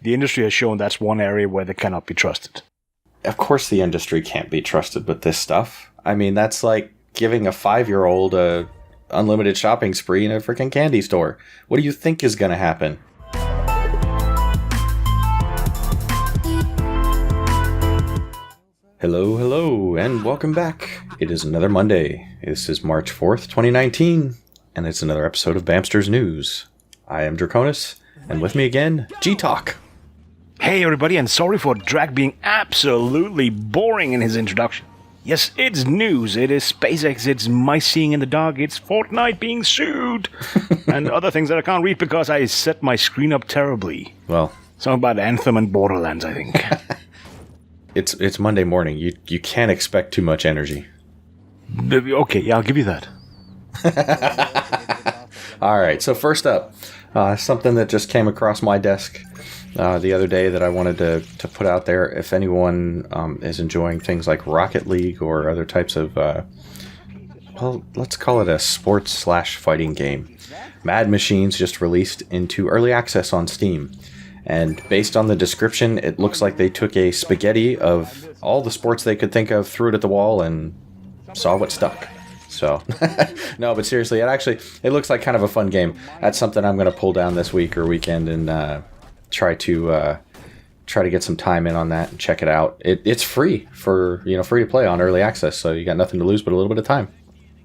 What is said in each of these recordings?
the industry has shown that's one area where they cannot be trusted. Of course the industry can't be trusted with this stuff. I mean, that's like giving a 5-year-old a unlimited shopping spree in a freaking candy store. What do you think is going to happen? Hello, and welcome back. It is another Monday. This is March 4th, 2019, and it's another episode of Bamster's News. I am Draconis, and with me again, G-Talk. Hey everybody, and sorry for Drac being absolutely boring in his introduction. Yes, it's news, it is SpaceX, it's mice seeing in the dark, it's Fortnite being sued, and other things that I can't read because I set my screen up terribly. Well, something about Anthem and Borderlands, I think. It's Monday morning, you can't expect too much energy. Okay, yeah, I'll give you that. Alright, so first up, something that just came across my desk the other day that I wanted to put out there. If anyone is enjoying things like Rocket League or other types of, well, let's call it a sports/fighting game. Mad Machines just released into early access on Steam. And based on the description, it looks like they took a spaghetti of all the sports they could think of, threw it at the wall, and saw what stuck. So, no, but seriously, it looks like kind of a fun game. That's something I'm going to pull down this week or weekend and try to get some time in on that and check it out. It's free free to play on early access, so you got nothing to lose but a little bit of time.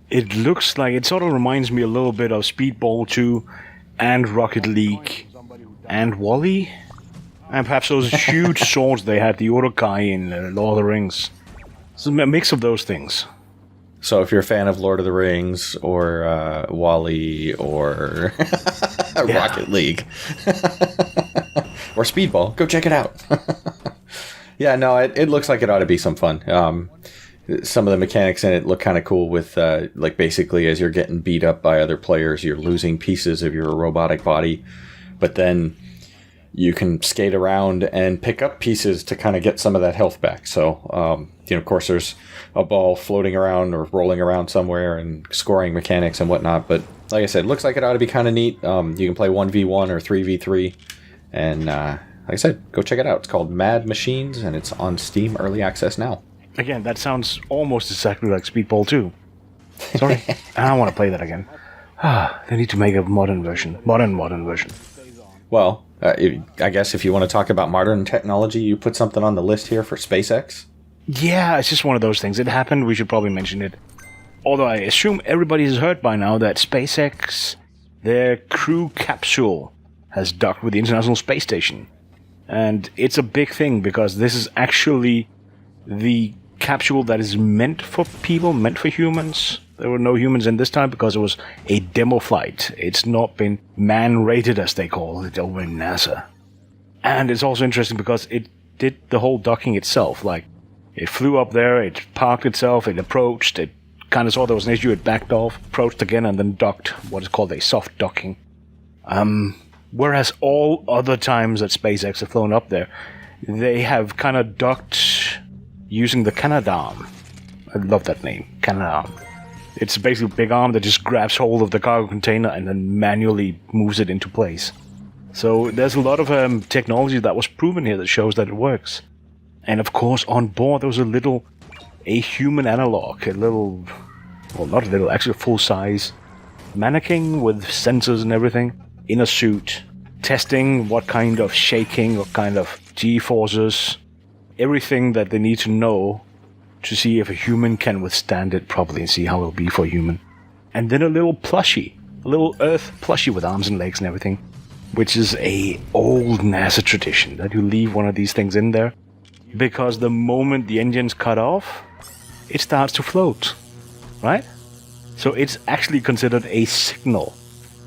It looks like it sort of reminds me a little bit of Speedball 2 and Rocket League and Wall-E, and perhaps those huge swords they had, the Urukai in Lord of the Rings. It's a mix of those things. So if you're a fan of Lord of the Rings or Wall-E or Rocket League or Speedball, go check it out. Yeah, no, it looks like it ought to be some fun. Some of the mechanics in it look kind of cool with, like, basically as you're getting beat up by other players, you're losing pieces of your robotic body, but then you can skate around and pick up pieces to kind of get some of that health back. So, of course, there's a ball floating around or rolling around somewhere and scoring mechanics and whatnot. But like I said, it looks like it ought to be kind of neat. You can play 1v1 or 3v3. And like I said, go check it out. It's called Mad Machines, and it's on Steam Early Access now. Again, that sounds almost exactly like Speedball 2. Sorry, I don't want to play that again. They need to make a modern version. Modern version. Well, I guess if you want to talk about modern technology, you put something on the list here for SpaceX. Yeah, it's just one of those things. It happened, we should probably mention it. Although I assume everybody has heard by now that SpaceX, their crew Capsule, has docked with the International Space Station. And it's a big thing because this is actually the capsule that is meant for people, meant for humans. There were no humans in this time because it was a demo flight. It's not been man-rated, as they call it, over in NASA. And it's also interesting because it did the whole docking itself. Like, it flew up there, it parked itself, it approached, it kind of saw there was an issue, it backed off, approached again, and then docked, what is called a soft docking. Whereas all other times that SpaceX have flown up there, they have kind of docked using the Canadarm. I love that name, Canadarm. It's basically a big arm that just grabs hold of the cargo container and then manually moves it into place. So there's a lot of technology that was proven here that shows that it works. And of course, on board there was a human analog, actually a full-size mannequin with sensors and everything, in a suit, testing what kind of shaking, what kind of G-forces, everything that they need to know to see if a human can withstand it properly and see how it'll be for a human. And then a little plushie, a little Earth plushie with arms and legs and everything, which is a old NASA tradition that you leave one of these things in there because the moment the engine's cut off, it starts to float, right? So it's actually considered a signal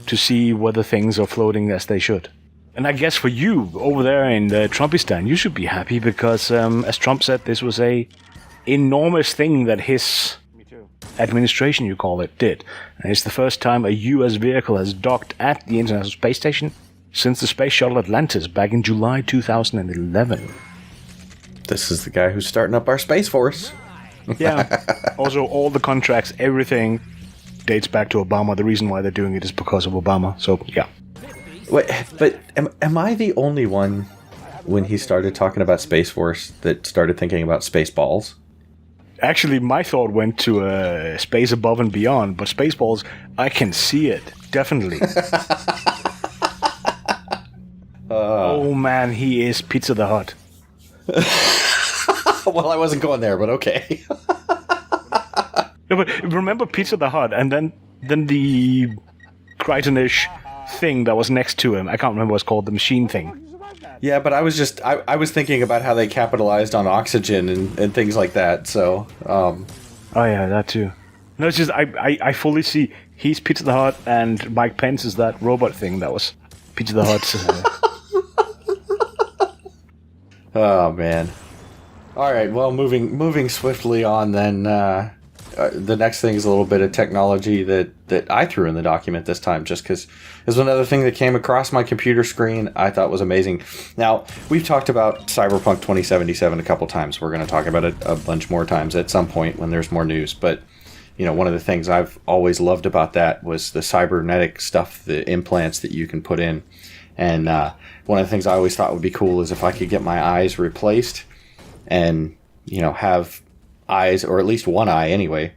to see whether things are floating as they should. And I guess for you, over there in the Trumpistan, you should be happy because, as Trump said, this was a enormous thing that his administration, you call it, did. And it's the first time a US vehicle has docked at the International Space Station since the Space Shuttle Atlantis back in July 2011. This is the guy who's starting up our Space Force. Yeah. Also, all the contracts, everything dates back to Obama. The reason why they're doing it is because of Obama. So, yeah. Wait, but am I the only one when he started talking about Space Force that started thinking about Spaceballs. Actually, my thought went to Space Above and Beyond, but Spaceballs, I can see it, definitely. Oh man, he is Pizza the Hut. Well, I wasn't going there, but okay. No, but remember Pizza the Hut, and then the Crichton-ish thing that was next to him. I can't remember what it's called, the machine thing. Yeah, but I was thinking about how they capitalized on oxygen and things like that. So. Oh yeah, that too. No, it's just I fully see he's Pizza the Hut, and Mike Pence is that robot thing that was Pizza the Hut. Oh man. All right. Well, moving swiftly on then. The next thing is a little bit of technology that I threw in the document this time, just because there's another thing that came across my computer screen I thought was amazing. Now, we've talked about Cyberpunk 2077 a couple times. We're going to talk about it a bunch more times at some point when there's more news. But, you know, one of the things I've always loved about that was the cybernetic stuff, the implants that you can put in. And one of the things I always thought would be cool is if I could get my eyes replaced and, you know, have eyes, or at least one eye anyway,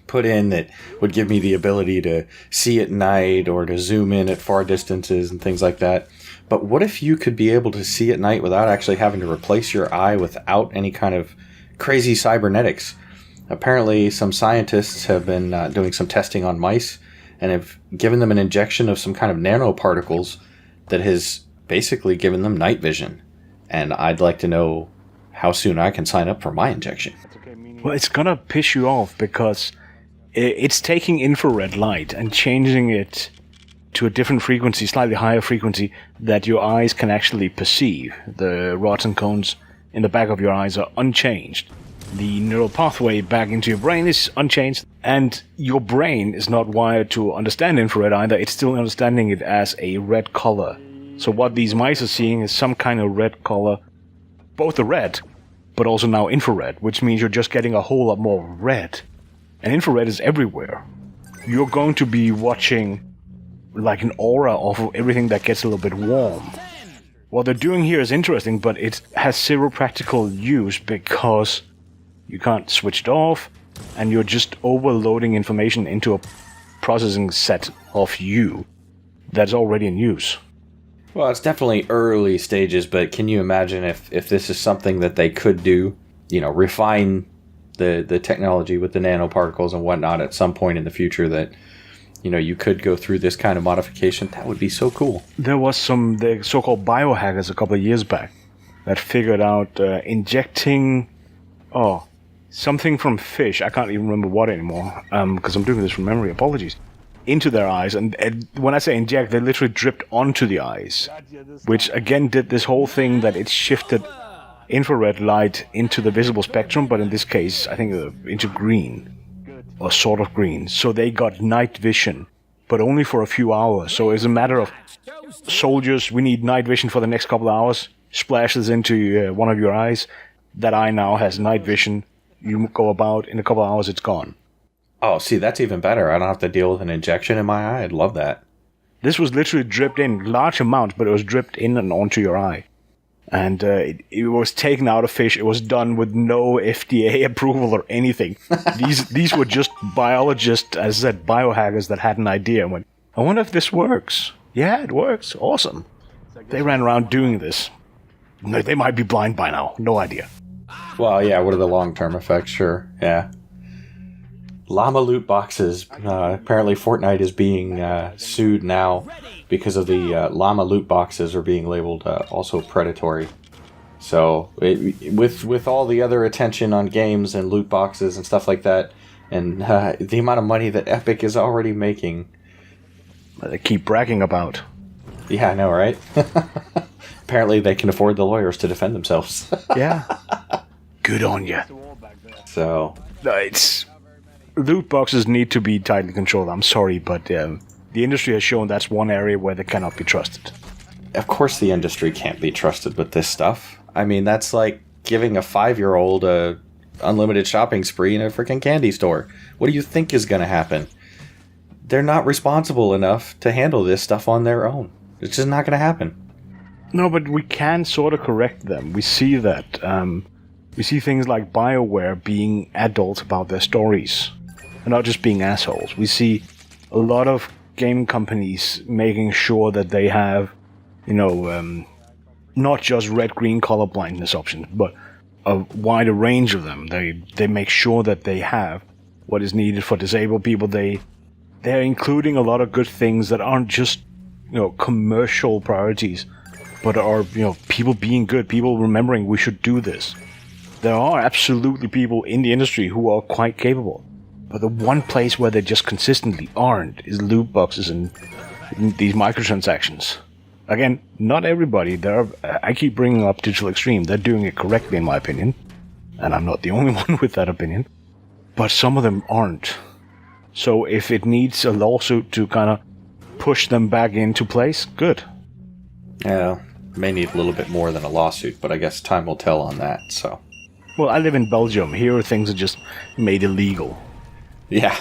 put in that would give me the ability to see at night or to zoom in at far distances and things like that. But what if you could be able to see at night without actually having to replace your eye, without any kind of crazy cybernetics? Apparently some scientists have been doing some testing on mice and have given them an injection of some kind of nanoparticles that has basically given them night vision. And I'd like to know how soon I can sign up for my injection. Well, it's gonna piss you off because it's taking infrared light and changing it to a different frequency, slightly higher frequency, that your eyes can actually perceive. The rods and cones in the back of your eyes are unchanged. The neural pathway back into your brain is unchanged, and your brain is not wired to understand infrared either. It's still understanding it as a red color. So what these mice are seeing is some kind of red color, both the red, but also now infrared, which means you're just getting a whole lot more red. And infrared is everywhere. You're going to be watching like an aura of everything that gets a little bit warm. What they're doing here is interesting, but it has zero practical use because you can't switch it off, and you're just overloading information into a processing set of you that's already in use. Well, it's definitely early stages, but can you imagine if this is something that they could do, you know, refine the technology with the nanoparticles and whatnot at some point in the future, that, you know, you could go through this kind of modification? That would be so cool. There was the so-called biohackers a couple of years back that figured out injecting something from fish. I can't even remember what anymore because I'm doing this from memory. Apologies. Into their eyes, and when I say inject, they literally dripped onto the eyes, which again did this whole thing that it shifted infrared light into the visible spectrum, but in this case I think into green, or sort of green. So they got night vision, but only for a few hours. So it's a matter of, soldiers, we need night vision for the next couple of hours, splashes into one of your eyes, that eye now has night vision, you go about, in a couple of hours it's gone. Oh, see, that's even better. I don't have to deal with an injection in my eye. I'd love that. This was literally dripped in, large amounts, but it was dripped in and onto your eye. And it was taken out of fish. It was done with no FDA approval or anything. These were just biologists, as I said, biohackers that had an idea and went, I wonder if this works. Yeah, it works. Awesome. They ran around doing this. They might be blind by now. No idea. Well, yeah, what are the long-term effects? Sure, yeah. Llama Loot Boxes. Apparently Fortnite is being sued now because of the Llama Loot Boxes are being labeled also predatory. So with all the other attention on games and loot boxes and stuff like that, and the amount of money that Epic is already making, they keep bragging about. Yeah, I know, right? Apparently they can afford the lawyers to defend themselves. Yeah. Good on you. So it's... Loot boxes need to be tightly controlled. I'm sorry, but the industry has shown that's one area where they cannot be trusted. Of course the industry can't be trusted with this stuff. I mean, that's like giving a 5-year-old a unlimited shopping spree in a freaking candy store. What do you think is going to happen? They're not responsible enough to handle this stuff on their own. It's just not going to happen. No, but we can sort of correct them. We see that. We see things like BioWare being adult about their stories, and not just being assholes. We see a lot of game companies making sure that they have, not just red-green color blindness options, but a wider range of them. They make sure that they have what is needed for disabled people. They're including a lot of good things that aren't just, commercial priorities, but are, people being good, people remembering we should do this. There are absolutely people in the industry who are quite capable. But the one place where they just consistently aren't is loot boxes and these microtransactions. Again, not everybody. I keep bringing up Digital Extreme. They're doing it correctly, in my opinion. And I'm not the only one with that opinion. But some of them aren't. So if it needs a lawsuit to kind of push them back into place, good. Yeah, may need a little bit more than a lawsuit, but I guess time will tell on that, so. Well, I live in Belgium. Here things are just made illegal. Yeah.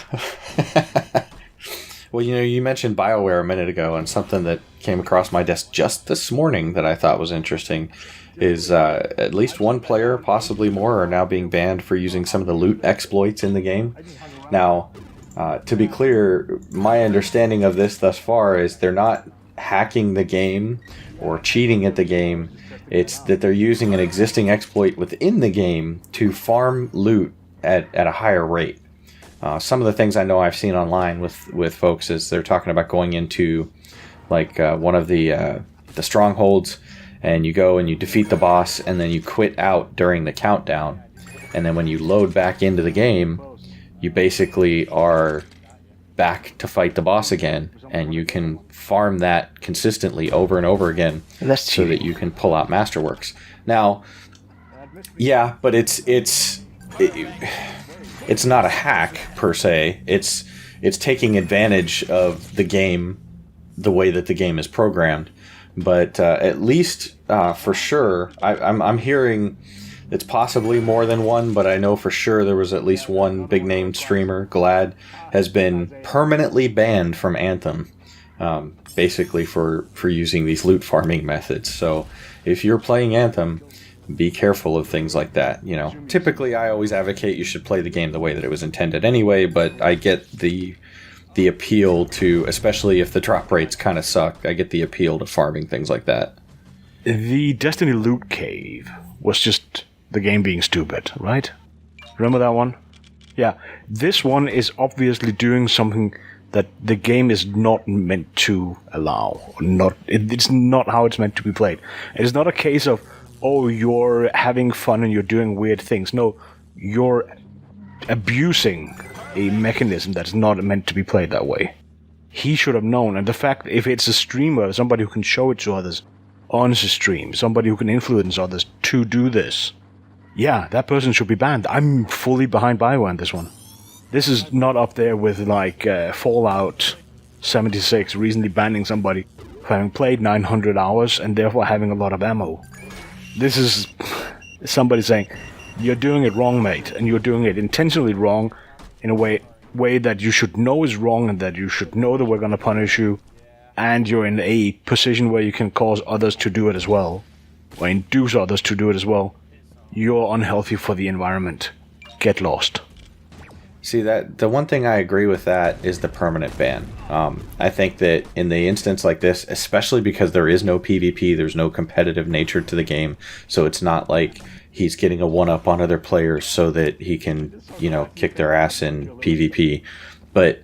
Well, you mentioned BioWare a minute ago, and something that came across my desk just this morning that I thought was interesting is at least one player, possibly more, are now being banned for using some of the loot exploits in the game. Now, to be clear, my understanding of this thus far is they're not hacking the game or cheating at the game. It's that they're using an existing exploit within the game to farm loot at a higher rate. Some of the things I know I've seen online with folks is they're talking about going into like one of the strongholds, and you go and you defeat the boss, and then you quit out during the countdown, and then when you load back into the game, you basically are back to fight the boss again, and you can farm that consistently over and over again. That's so that you can pull out masterworks. Now, yeah, but it's not a hack per se. It's taking advantage of the game, the way that the game is programmed. But at least for sure, I'm hearing it's possibly more than one, but I know for sure there was at least one big name streamer, Glad, has been permanently banned from Anthem, basically for using these loot farming methods. So if you're playing Anthem, be careful of things like that. Typically I always advocate you should play the game the way that it was intended anyway, but I get the appeal to, especially if the drop rates kind of suck, I get the appeal to farming things like that. The Destiny Loot Cave was just the game being stupid, right? Remember that one? Yeah, this one is obviously doing something that the game is not meant to allow. It's not how it's meant to be played. It's not a case of, oh, you're having fun and you're doing weird things. No, you're abusing a mechanism that's not meant to be played that way. He should have known, and the fact, if it's a streamer, somebody who can show it to others on his stream, somebody who can influence others to do this, yeah, that person should be banned. I'm fully behind BioWare on this one. This is not up there with like Fallout 76 recently banning somebody for having played 900 hours and therefore having a lot of ammo. This is somebody saying, you're doing it wrong, mate, and you're doing it intentionally wrong in a way that you should know is wrong, and that you should know that we're going to punish you, and you're in a position where you can cause others to do it as well, or induce others to do it as well. You're unhealthy for the environment. Get lost. See, that the one thing I agree with that is the permanent ban. I think that in the instance like this, especially because there is no PvP, there's no competitive nature to the game, so it's not like he's getting a one-up on other players so that he can, kick their ass in PvP. But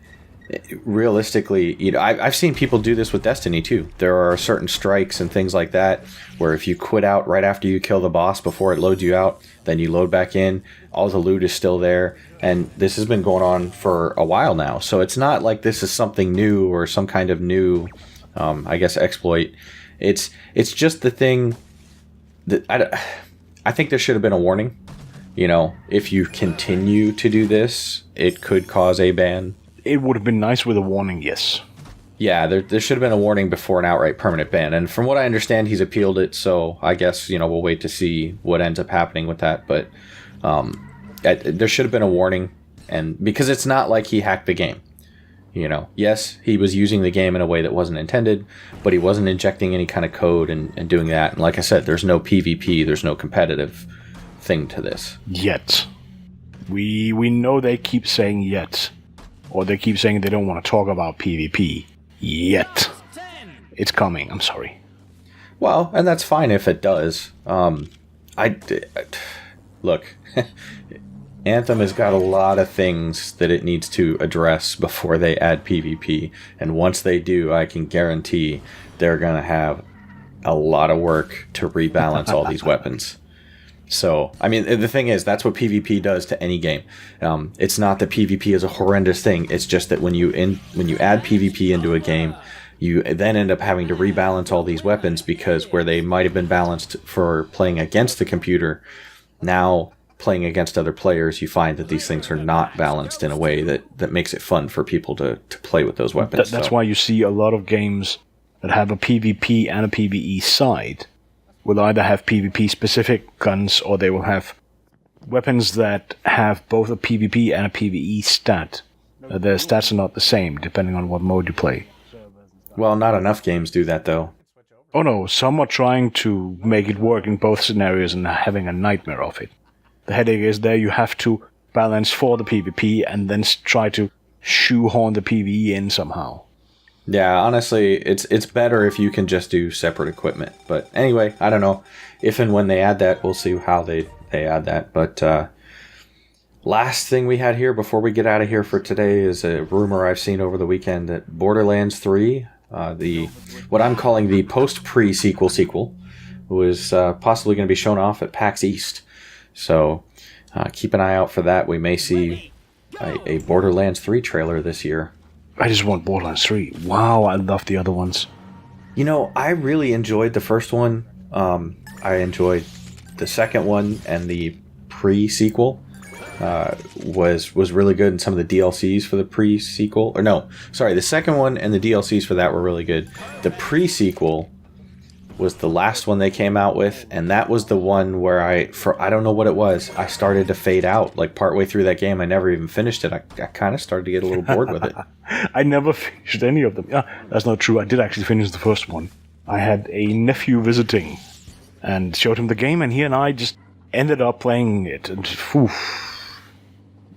realistically, I've seen people do this with Destiny too. There are certain strikes and things like that where if you quit out right after you kill the boss before it loads you out, then you load back in, all the loot is still there, and this has been going on for a while now. So it's not like this is something new or some kind of new, exploit. It's just the thing that I think there should have been a warning. If you continue to do this, it could cause a ban. It would have been nice with a warning, yes. Yeah, there should have been a warning before an outright permanent ban. And from what I understand, he's appealed it, so I guess, we'll wait to see what ends up happening with that. But there should have been a warning, and because it's not like he hacked the game. You know, yes, he was using the game in a way that wasn't intended, but he wasn't injecting any kind of code and doing that. And like I said, there's no PvP, there's no competitive thing to this. Yet. We know they keep saying yet. Or they keep saying they don't want to talk about PvP. Yet. It's coming, I'm sorry. Well, and that's fine if it does. Look, Anthem has got a lot of things that it needs to address before they add PvP. And once they do, I can guarantee they're going to have a lot of work to rebalance all these weapons. So, I mean, the thing is, that's what PvP does to any game. It's not that PvP is a horrendous thing. It's just that when you add PvP into a game, you then end up having to rebalance all these weapons, because where they might have been balanced for playing against the computer, now playing against other players, you find that these things are not balanced in a way that makes it fun for people to play with those weapons. That's why you see a lot of games that have a PvP and a PvE side will either have PvP-specific guns, or they will have weapons that have both a PvP and a PvE stat. Their stats are not the same, depending on what mode you play. Well, not enough games do that, though. Oh no, some are trying to make it work in both scenarios and having a nightmare of it. The headache is there you have to balance for the PvP and then try to shoehorn the PvE in somehow. Yeah, honestly, it's better if you can just do separate equipment. But anyway, I don't know. If and when they add that, we'll see how they add that. But last thing we had here before we get out of here for today is a rumor I've seen over the weekend that Borderlands 3, what I'm calling the post-pre-sequel sequel, was possibly going to be shown off at PAX East. So keep an eye out for that. We may see a Borderlands 3 trailer this year. I just want Borderlands 3. Wow, I love the other ones. You know, I really enjoyed the first one. I enjoyed the second one, and the pre-sequel was really good, and some of the DLCs for the pre-sequel. Or no, sorry, the second one and the DLCs for that were really good. The pre-sequel was the last one they came out with, and that was the one where I don't know what it was, I started to fade out. Like partway through that game, I never even finished it. I kind of started to get a little bored with it. I never finished any of them. Yeah, that's not true. I did actually finish the first one. I had a nephew visiting and showed him the game, and he and I just ended up playing it. And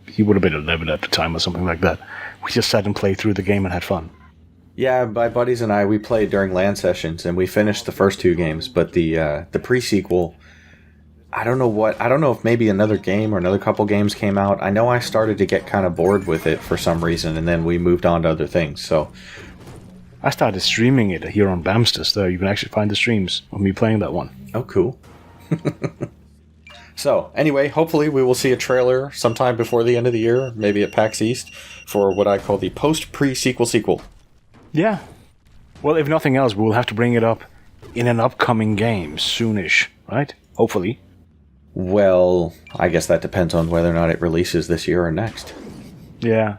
he would have been 11 at the time or something like that. We just sat and played through the game and had fun. Yeah, my buddies and I, we played during LAN sessions, and we finished the first two games, but the pre-sequel, I don't know if maybe another game or another couple games came out. I know I started to get kind of bored with it for some reason, and then we moved on to other things, so. I started streaming it here on Bamsters, though. You can actually find the streams of me playing that one. Oh, cool. So, anyway, hopefully we will see a trailer sometime before the end of the year, maybe at PAX East, for what I call the post-pre-sequel sequel. Yeah. Well, if nothing else, we'll have to bring it up in an upcoming game soonish, right? Hopefully. Well, I guess that depends on whether or not it releases this year or next. Yeah.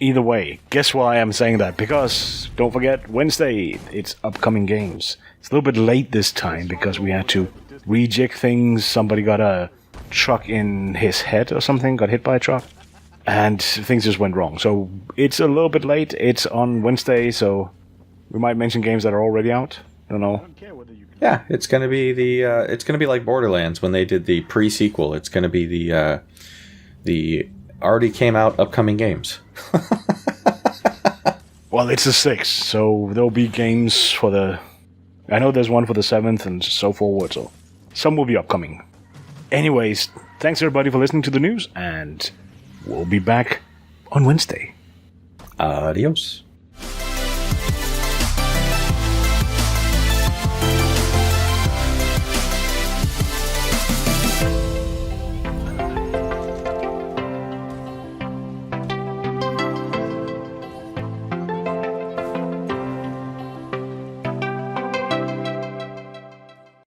Either way, guess why I'm saying that? Because, don't forget, Wednesday, it's upcoming games. It's a little bit late this time because we had to rejig things. Somebody got a truck in his head or something, got hit by a truck. And things just went wrong. So it's a little bit late. It's on Wednesday, so we might mention games that are already out. Don't know. Yeah, it's gonna be it's gonna be like Borderlands when they did the pre-sequel. It's gonna be the already came out upcoming games. Well, it's the 6th, so there'll be games for the. I know there's one for the 7th and so forward. So some will be upcoming. Anyways, thanks everybody for listening to the news, and we'll be back on Wednesday. Adios.